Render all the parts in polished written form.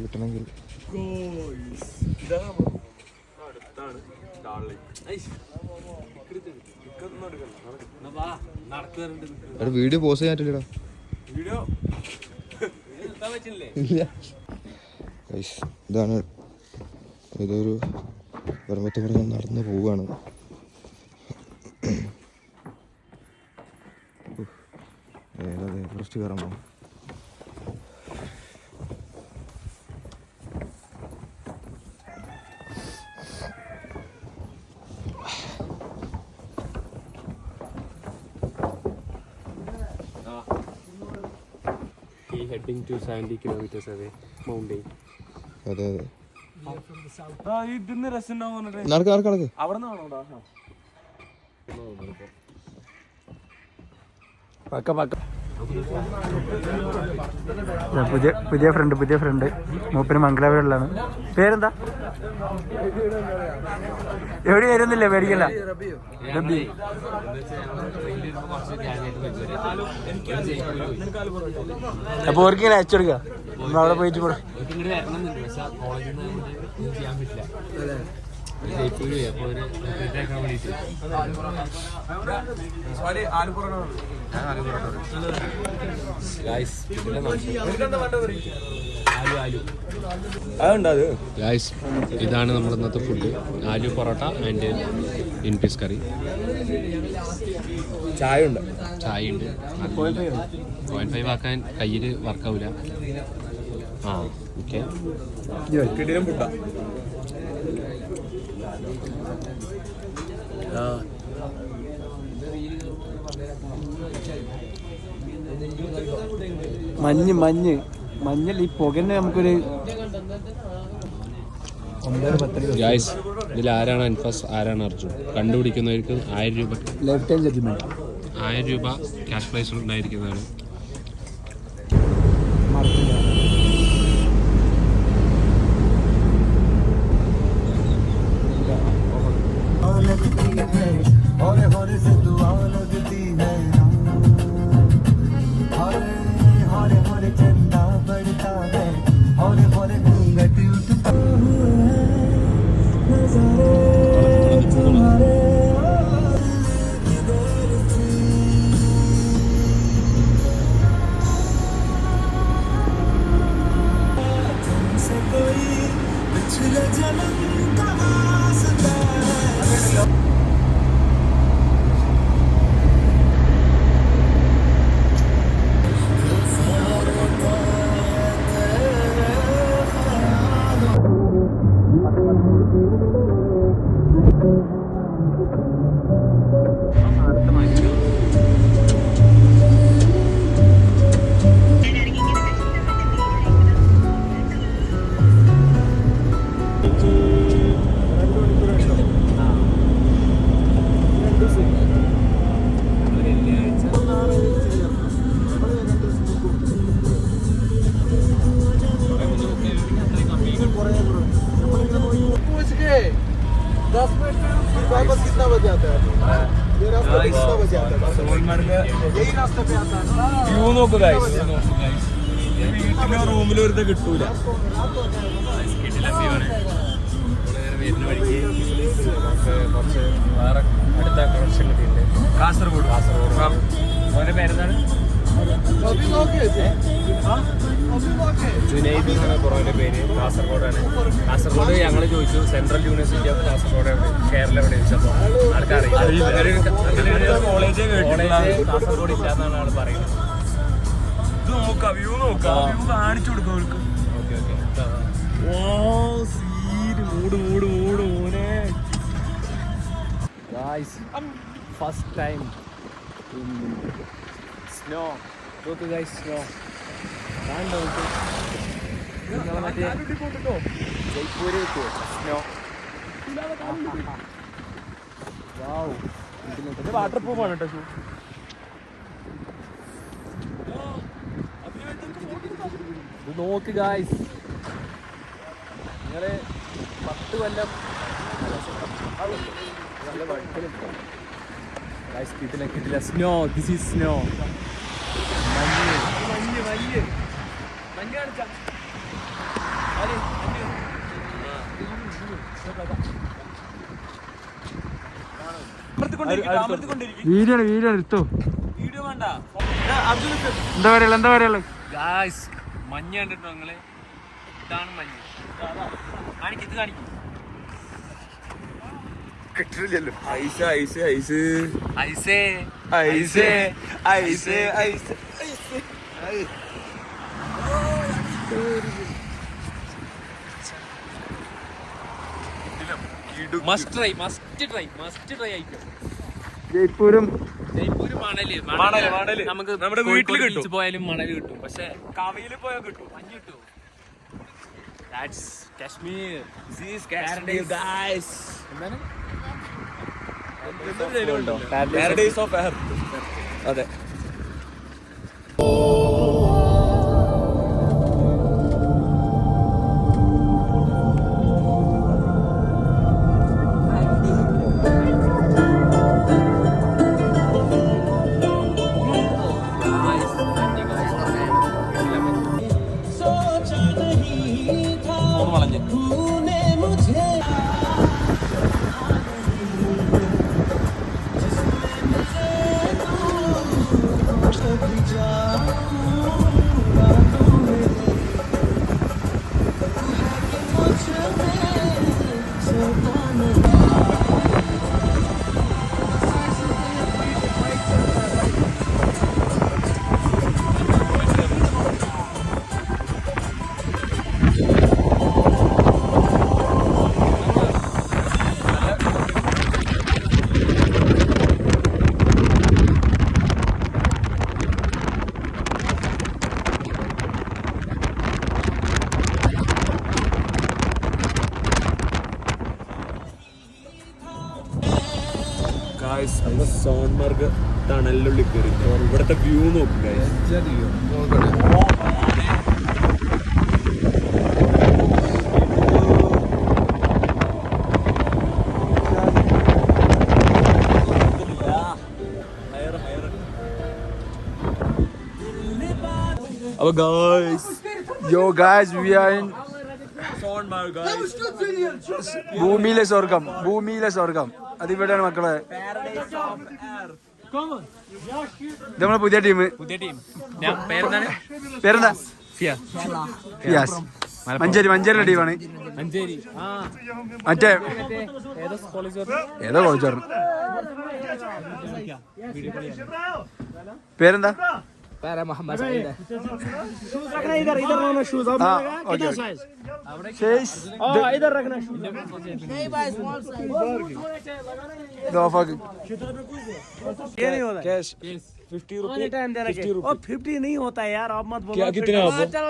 കിട്ടണമെങ്കിൽ. Video post ചെയ്യാൻ പറ്റില്ലടാ. ഇതാണ് ഇതൊരു പരമത്തോടെ ഞാൻ നടന്നു പോവുകയാണ്. ഏതാതെ first കയറണോ? Heading to 70 kilometers away, mountain. അതെ അതെ. ഇതിന്ന് രസം നടക്ക് നടക്ക് നടക്ക്. അവിടെ നിന്നാണോടാ? പുതിയ ഫ്രണ്ട് മൂപ്പര് മംഗലാപുരമുള്ളതാണ്. പേരെന്താ? എവിടെ വരുന്നില്ല, പേടിക്കല്ല. റബി. അപ്പൊ ഓർക്ക് ഇങ്ങനെ അയച്ചു കൊടുക്ക, അവിടെ പോയിട്ട് കൂടെ. ഇതാണ് നമ്മുടെ ഇന്നത്തെ food. Aloo porotta and green peas curry. ചായ ഉണ്ട്. 0.5 ആക്കാൻ കയ്യിൽ വർക്കാവൂല. ആ ഓക്കെ. കിടിലം ഫുഡാ. മഞ്ഞൾ ഈ പുകന്നെ നമുക്കൊരു. ഇതിൽ ആരാണ് അൻഫാസ്, ആരാണ് അർജുൻ കണ്ടുപിടിക്കുന്നവർക്ക് 1000 രൂപ ലൈഫ് ടൈം ജഡ്ജ്മെന്റ്. 1000 രൂപ ക്യാഷ് പ്രൈസ് ഉണ്ടായിരിക്കുന്നതാണ്. റൂമിൽ വെറുതെ കിട്ടൂല. കുറച്ച് വേറെ അടുത്ത കണക്ഷൻ കിട്ടിയിട്ടുണ്ട്. കാസർഗോഡ് അവരുടെ പേരെന്താണ്? ജുനൈദ് എന്നാണ് പുറമെ പേര്. കാസർഗോഡ് ഞങ്ങൾ ചോദിച്ചു സെൻട്രൽ യൂണിവേഴ്സിറ്റി ഓഫ് കാസർഗോഡ് എവിടെ, കേരള എവിടെ ചോദിച്ചപ്പോൾ ആൾക്കറിയില്ല. കോളേജ് കാസർഗോഡ് ഇല്ല എന്നാണ് ആൾ പറയുന്നത്. കാണിച്ചു കൊടുക്കും. First time snow. നോക്ക് ഗൈസ്, സ്നോ കാണണ്ടോ? മറ്റേ ജയ്പൂര് സ്നോ. വാട്ടർ പ്രൂഫാണ് കേട്ടോ ഷൂ. ഇത് നോക്ക് ഗായ്സ്, നിങ്ങള് 10 കൊല്ലം കിട്ടില്ല. Snow, this is snow. മഞ്ഞ് കാണിച്ച വീഡിയോ എടുത്തോ. എന്താ പറയുള്ളൂ ഗായ്സ് മഞ്ഞ് കണ്ടിട്ടോ നിങ്ങള്? ഇതാണ് മഞ്ഞ്. ഇത് കാണിക്കും. കിട്ടില്ലല്ലോ. ഐസ് ഐസ് ഐസ് ഐസേ ice ice ice must try ആയിക്കോ. ജയ്പൂരും മണല് നമുക്ക് നമ്മുടെ വീട്ടിൽ കിട്ടും. പോയാലും മണല് കിട്ടും. പക്ഷെ കവയില് പോയാൽ കിട്ടും, മഞ്ഞ് കിട്ടും. That's Kashmir. This is Kashmir, guys. എന്താണ്? Paradise of Earth. അതെ. സോൺമാർഗ് ടണലിനുള്ളിൽ കയറി ഇവിടുത്തെ വ്യൂ നോക്കും അപ്പൊ guys, we are in Sonmarg guys. ഭൂമിയിലെ സ്വർഗം അതിവിടെയാണ് മക്കളെ. ഇത് നമ്മളെ പുതിയ ടീം. പേരെന്താ? ഫിയാസ്. മഞ്ചേരിയുടെ ടീമാണ്. മറ്റേ ഏതോ കോളേജ് പറഞ്ഞു. പേരെന്താ? नहीं होता है यार, आप मत बोलो। क्या कितने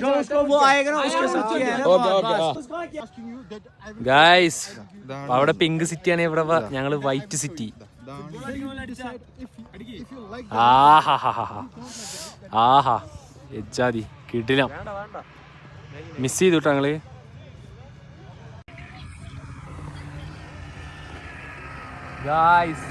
जो उसको वो आएगा ना उसके साथ ही है ना। ഗായ്സ് അവിടെ പിങ്ക് സിറ്റി ആണ്, ഇവിടെ ഞങ്ങള് വൈറ്റ് സിറ്റി. ആഹാ എച്ചാതി കിടിലം. മിസ് ചെയ്തു കേട്ടോ ഞങ്ങള്. ഗായ്സ്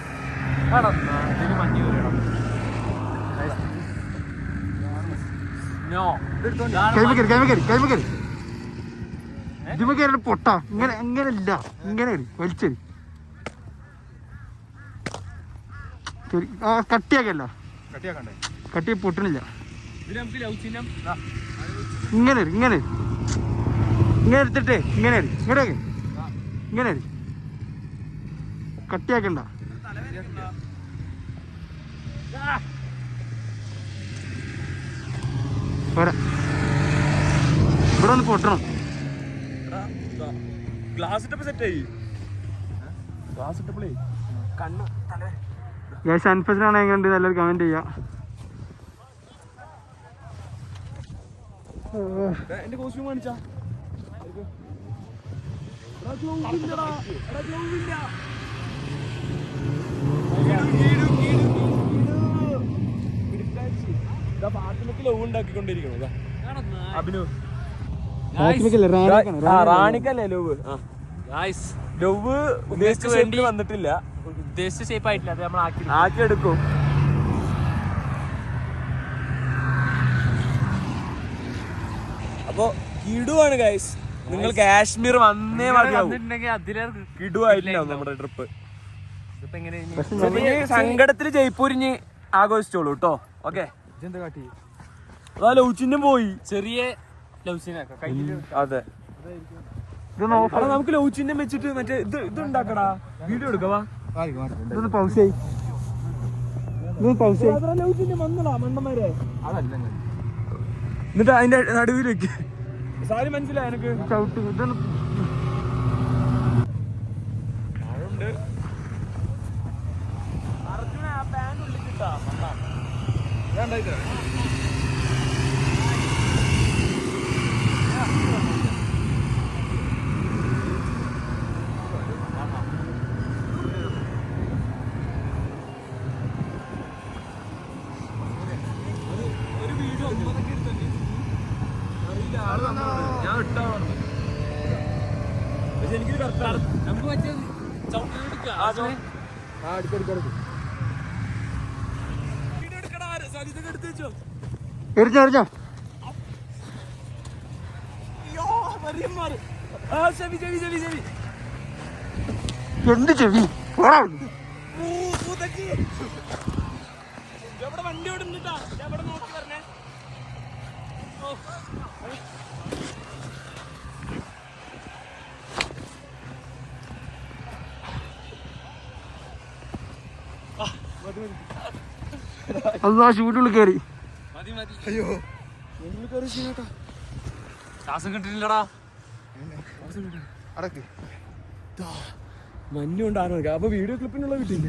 പൊട്ട ഇങ്ങനെ ഇല്ല, ഇങ്ങനെ വലിച്ചേരി കട്ടിയാക്കല്ല, കട്ടി പൊട്ടണില്ല. ഇങ്ങനെ ഇങ്ങനെ ഇങ്ങനെ എടുത്തിട്ടേ ഇങ്ങനെ ഇങ്ങനെ കട്ടിയാക്കണ്ട. പോരാ, ഇവിടെ ഒന്ന് പൊട്ടണം. ഗ്ലാസ് ഇട്ടപ്പോ സെറ്റ് ആയി. ഗ്ലാസ് ഇട്ടപ്പോഴേ കണ്ണ് തല അൻഫസിനാണ് എങ്ങനെ നല്ലൊരു കമന്റ് ചെയ്യാം. എന്റെ കോസ്റ്റ്യൂം കാണിച്ചാ ഉണ്ടാക്കിക്കൊണ്ടിരിക്കണോ അഭിനവ്. റാണിക്കല്ലേ ലവ്? ലവ് ഉദ്ദേശിച്ച വേണ്ടി വന്നിട്ടില്ല, ഉദ്ദേശിച്ച ഷേപ്പ് ആയിട്ടില്ല, അത് നമ്മൾ ആക്കിയെടുക്കും. അപ്പൊ കിടുവാണ് ഗൈസ്. നിങ്ങൾ കാശ്മീർ വന്നേ മതിയാവും. അതിലേറെ കിടുവായില്ല നമ്മുടെ ട്രിപ്പ്. ഇതിപ്പോ എങ്ങനെ സങ്കടത്തില് ജയ്പൂരിഞ്ഞ് ആഘോഷിച്ചോളൂ കേട്ടോ. ഓക്കെ, അതാ ലൗച്ചിനും പോയി. ചെറിയ ലൗസിനാക്കാം കയ്യില്. അതെ, നമുക്ക് ലൗച്ചിന്നം വെച്ചിട്ട് മറ്റേ ഇത് ഉണ്ടാക്കടാ. വീഡിയോ എടുക്കവാ. ലൗച്ചിന്നം വന്നടാ മണ്ണന്മാരെ. എന്നിട്ട് അതിന്റെ നടുവിൽ വെക്ക്. സാരി മനസ്സിലായി എനിക്ക്. അർജുന ആ പാൻ ഉള്ളിട്ടാ ഞാൻ ഇട്ടാ പക്ഷെ എനിക്ക് നമുക്ക് പറ്റിയ എന്ത് ചെവി വണ്ടി ഓടുന്നിട്ടാ. എവിടെ നോക്കി പറഞ്ഞേ. അതാ ഷൂട്ടുള്ളിൽ കയറി. അയ്യോ, ശ്വാസം കിട്ടില്ലടാ. മഞ്ഞുണ്ടാണോ? അപ്പൊ വീഡിയോ ക്ലിപ്പിനുള്ള കിട്ടില്ല.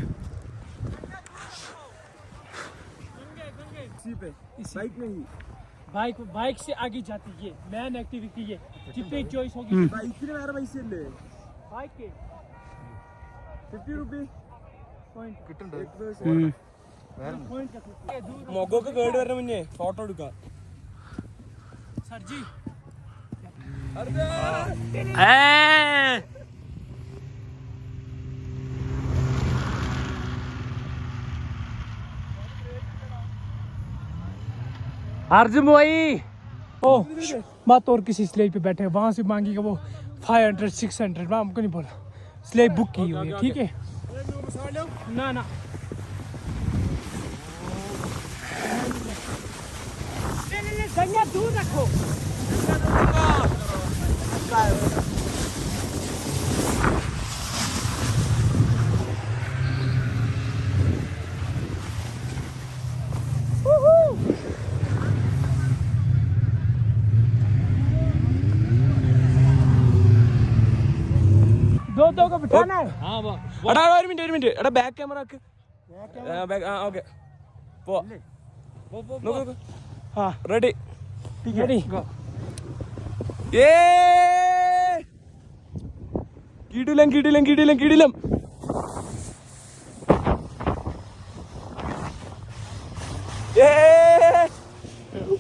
बाइक से आगे जाती है मैन एक्टिविटी है. जितनी चॉइस होगी ബൈക്കിന് വേറെ പൈസ അല്ലേ? बाइक के 50 റുപ്പീ पॉइंट का മുഖമൊക്കെ കേട് വരണ മുന്നേ ഫോട്ടോ എടുക്കാം. सर जी अर्जुन भाई ओ मत और किसी स्लेज पे बैठे वहां से मांगेगा वो 500 600 मैं हमको नहीं बोला. स्लेज बुक की हुई है. ठीक है ना ना ले संज्ञा दूर रखो. दो को बिठाना है. हाँ എടാ ഒരു മിനിറ്റ് എടാ ബാക്ക് ക്യാമറ ആക്ക്. ഓക്കെ പോ. നോക്ക്. हाँ റെഡി रेडी ഏ കിടിലം ഏ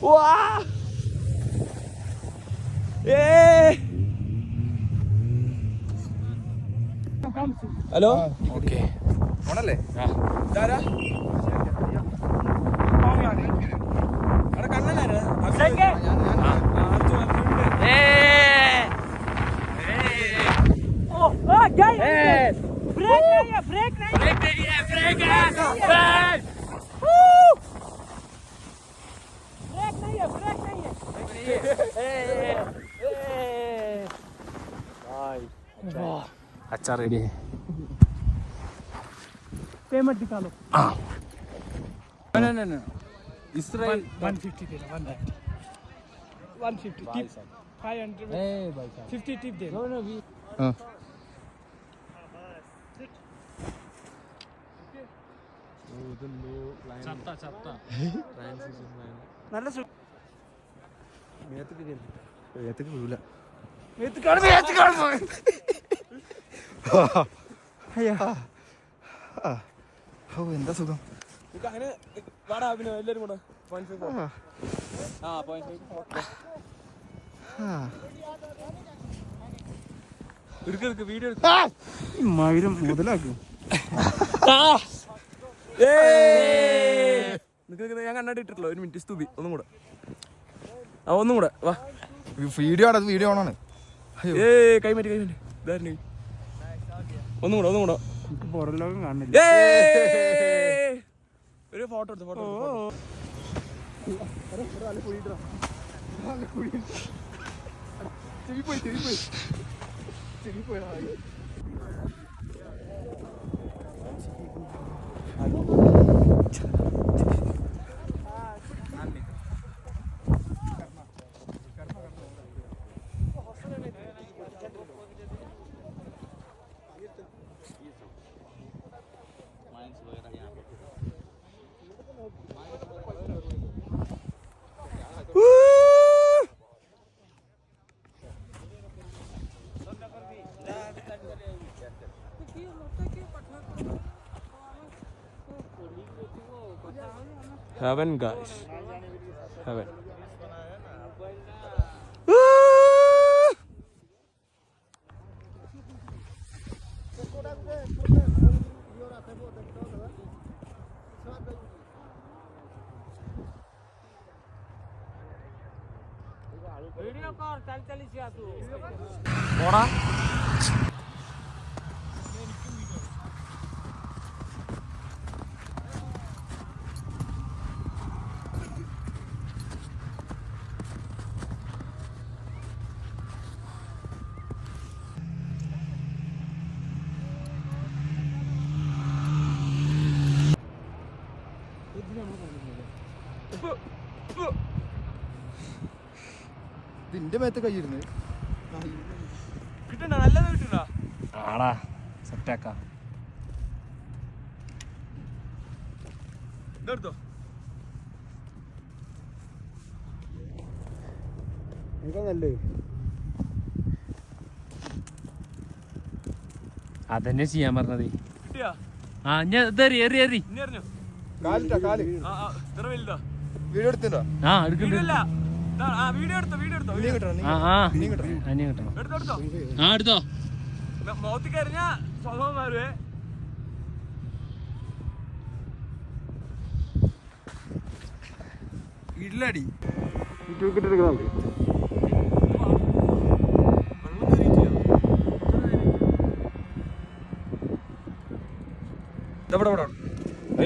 വാ ഏ ഹലോ. ഓക്കെ ഓണല്ലേ? ഇതാരാ? അവിടെ കണ്ണനാരാ? ब्रेक नहीं है. अच्छा रेडी है. पेमेंट निकालो. No. इसराइल 150 देना. 150 टिप 500 50 टिप देना. നല്ല എന്താ സുഖം. അങ്ങനെ വാടാ അഭിനവ് എല്ലാരും കൂടെ. വീഡിയോ മയിലും മുതലാക്കും. ഞാൻ കണ്ണാടി ഇട്ടിട്ടുള്ളൂ. ഒരു മിനിറ്റ് സ്തുതി ഒന്നും കൂടെ വാ. വീഡിയോ ആണ്, വീഡിയോ ഓണാണ്. കൈമാറ്റി ഒന്നും കൂടെ പുറം ലോകം കാണുന്നില്ല. ഒരു ഫോട്ടോ എടുത്തു ഫോട്ടോ Heaven, guys. Heaven. ഇതിന്റെ മേത്ത് കൈയിരുന്ന് കിട്ടണ്ട നല്ലത് കിട്ടണ്ട ആടാ സെറ്റാക്കാം. ഇതെടുത്തോ നല്ലേ അതന്നെ ചെയ്യാൻ പറഞ്ഞത്. കിട്ടിയാ ആ ഞാൻ എറി എറി എറി ഇനി അറിഞ്ഞോ കാലിട്ടാ കാല് ഇത്ര വലുതാ വീഡിയോ എടുത്തിട്ടോ ആ എടുക്കണ്ട. വീഡിയോ എടുത്തോ ഇനിയും കിട്ടണം ആ ആ ഇനിയും കിട്ടണം അനിയും കിട്ടണം. എടുത്തോ ആ എടുത്തോ. മൗത്തിക്ക് അറിഞ്ഞാ സ്വഭാവം മാറുവേ. ഇല്ലടി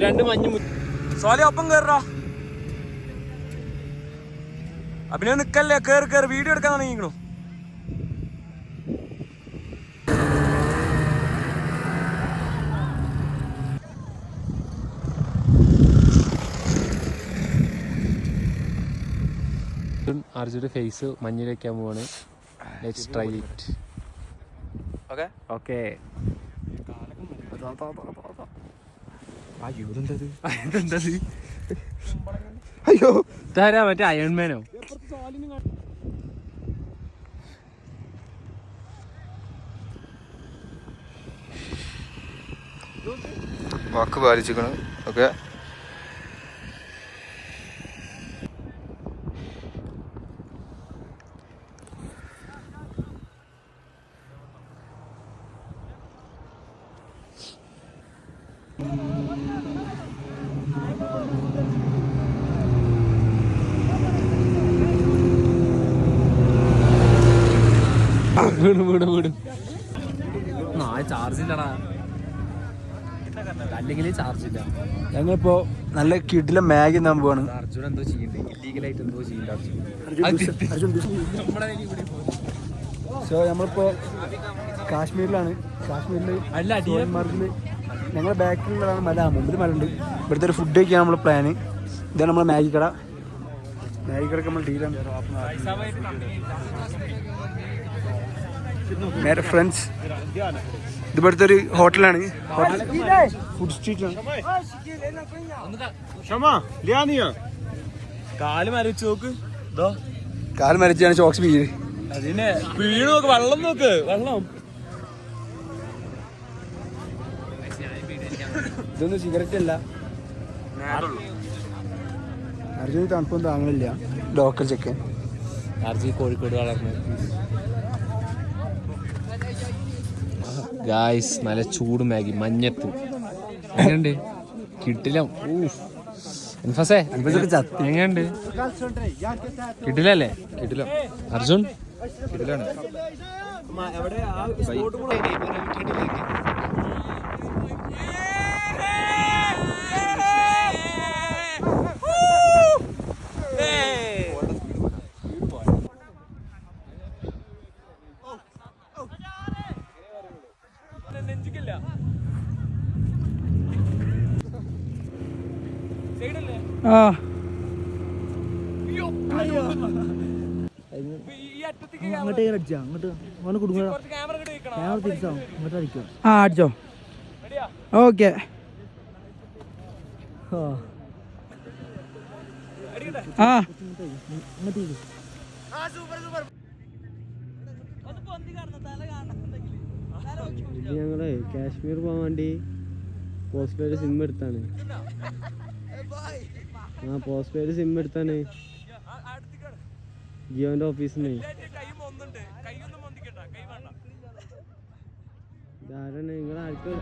രണ്ട് മഞ്ഞ് സോലി ഒപ്പം കേറാ. അഭിനയം നിക്കല്ലേ, കേറി വീഡിയോ എടുക്കാൻ തുടങ്ങിക്കണു. അർജുന്റെ ഫേസ് മഞ്ഞിൽ വെക്കാൻ പോവാണ്. Let's try it. ഓക്കെ അയ്യോ തരാ മറ്റേ അയൺമാനോ. വാക്ക് പാലിച്ചിക്കണ്. ഓക്കെ വീടും ചാർജ് ഇല്ലടാ, അല്ലെങ്കിൽ ചാർജ് ഇല്ല. ഞങ്ങളിപ്പോ നല്ല കിടില മാഗി നാൻ പോവാണ്. അർജുൻ എന്തോ ചെയ്യണ്ടേ, ഇല്ലീഗലായിട്ട് എന്തോ ചെയ്യണ്ട സോ നമ്മളിപ്പോ കാശ്മീരിലാണ്. കാശ്മീരില് മാർഗില് ഞങ്ങളുടെ ബാക്കിലുള്ളതാണ് മല, മുമ്പിൽ മല ഉണ്ട്. ഇവിടുത്തെ ഒരു ഫുഡ് കഴിക്കാൻ നമ്മളെ പ്ലാന്. ഇതാണ് നമ്മളെ മാഗി കട. മാഗി കടക്ക് നമ്മൾ ഡീലാണ്. നേരെ ഫ്രണ്ട്സ്, ഇത് ഇവിടുത്തെ ഒരു ഹോട്ടലാണ്. ഫുഡ് സ്ട്രീറ്റാണ്. കാല് മരവിച്ച് നോക്ക്. ഇതോ കാല് മരച്ചാണ് ഷോക്സ് വീട്. അതിനെ വീണ് നോക്ക്, വെള്ളം നോക്ക്, വെള്ളം. ഇതൊന്നും സിഗരറ്റ് അല്ല. അർജുന് തണുപ്പൊന്നും താങ്ങളില്ല. ലോക്കൽ ചെക്കൻ. അർജുൻ കോഴിക്കോട് വളർന്നു. ഗായ്സ് നല്ല ചൂട് മാഗി മഞ്ഞത്ത് എങ്ങണ്ട് കിട്ടില്ല. എങ്ങണ്ട് കിട്ടില്ലല്ലേ? കിട്ടില്ല. അർജുൻ എവിടെ ആ സ്പോട്ട് കൂടെ നെഞ്ചിക്കില്ല സൈഡല്ലേ ആ ഈ അറ്റത്തേക്ക് അങ്ങോട്ട് അടിച്ചാ അങ്ങോട്ട് അവന് കുടുങ്ങ കുറച്ച് ക്യാമറ ഇങ്ങോട്ട് വെക്കണം ക്യാമറ തിരിച്ചാവും അങ്ങോട്ട് അടിക്കാം ആ അടിച്ചോ റെഡിയാ ഓക്കെ അടിക്കട്ടെ ആ അങ്ങോട്ട് ഞങ്ങള് കാശ്മീർ പോകാൻ വേണ്ടി പോസ്റ്റ് പെയ്ഡ് സിം എടുത്താണ് പോസ്റ്റ് പെയ്ഡ് സിം എടുത്താണ് ജിയോന്റെ ഓഫീസിൽ നിന്ന് കൈയൊന്നും പൊന്തിക്കണ്ട കൈ വേണ്ട ധാരണ നിങ്ങൾ ആർക്കും